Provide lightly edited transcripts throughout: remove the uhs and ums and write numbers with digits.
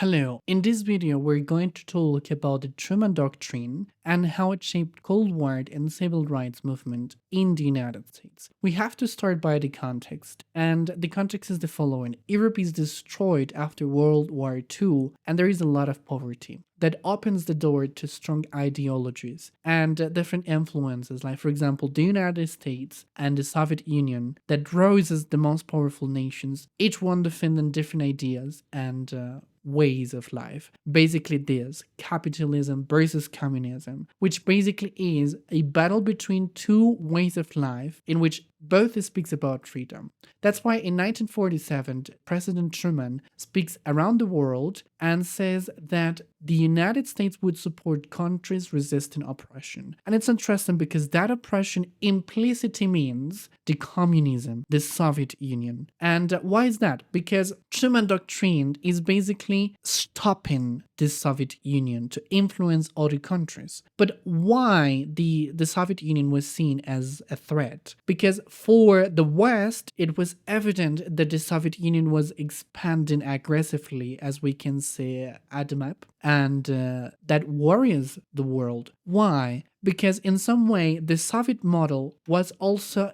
Hello, in this video we're going to talk about the Truman Doctrine and how it shaped Cold War and civil rights movement in the United States. We have to start by the context, and the context is the following. Europe is destroyed after World War II and there is a lot of poverty. That opens the door to strong ideologies and different influences, like for example the United States and the Soviet Union, that rose as the most powerful nations, each one defending different ideas and ways of life. Basically this, capitalism versus communism, which basically is a battle between two ways of life in which both speaks about freedom. That's why in 1947, President Truman speaks around the world and says that the United States would support countries resisting oppression. And it's interesting because that oppression implicitly means the communism, the Soviet Union. And why is that? Because Truman Doctrine is basically stopping the Soviet Union to influence other countries. But why the Soviet Union was seen as a threat? Because for the West, it was evident that the Soviet Union was expanding aggressively, as we can see at the map, and that worries the world. Why? Because in some way, the Soviet model was also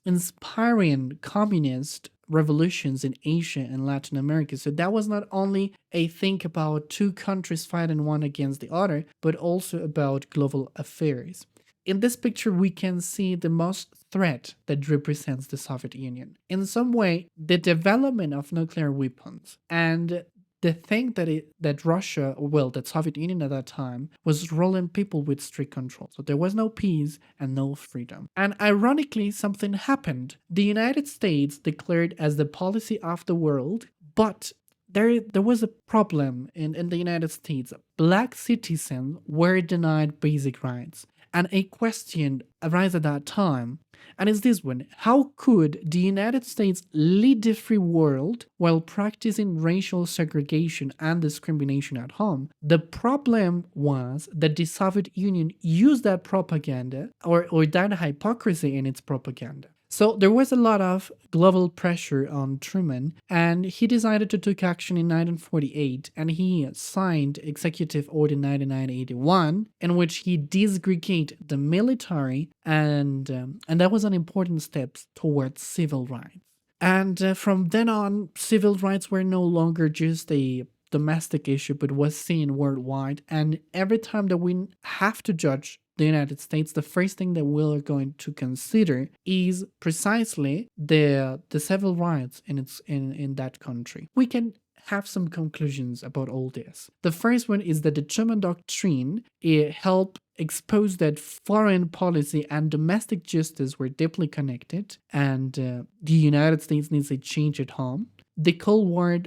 inspiring communist revolutions in Asia and Latin America. So that was not only a thing about two countries fighting one against the other, but also about global affairs. In this picture, we can see the most threat that represents the Soviet Union. In some way, the development of nuclear weapons and the thing that Russia, well, that Soviet Union at that time, was ruling people with strict control. So there was no peace and no freedom. And ironically, something happened. The United States declared as the policy of the world, but there was a problem in the United States. Black citizens were denied basic rights. And a question arises at that time, and it's this one. How could the United States lead the free world while practicing racial segregation and discrimination at home? The problem was that the Soviet Union used that propaganda or that hypocrisy in its propaganda. So there was a lot of global pressure on Truman, and he decided to take action in 1948, and he signed Executive Order 9981, in which he desegregated the military, and that was an important step towards civil rights. And from then on, civil rights were no longer just a domestic issue, but was seen worldwide. And every time that we have to judge the United States, the first thing that we're going to consider is precisely the civil rights in that country. We can have some conclusions about all this. The first one is that the Truman Doctrine helped expose that foreign policy and domestic justice were deeply connected, and the United States needs a change at home. The Cold War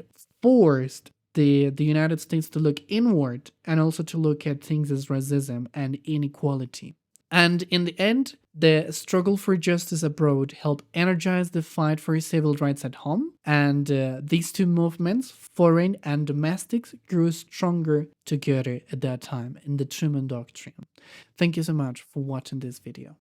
forced the United States to look inward and also to look at things as racism and inequality. And in the end, the struggle for justice abroad helped energize the fight for civil rights at home. And these two movements, foreign and domestic, grew stronger together at that time in the Truman Doctrine. Thank you so much for watching this video.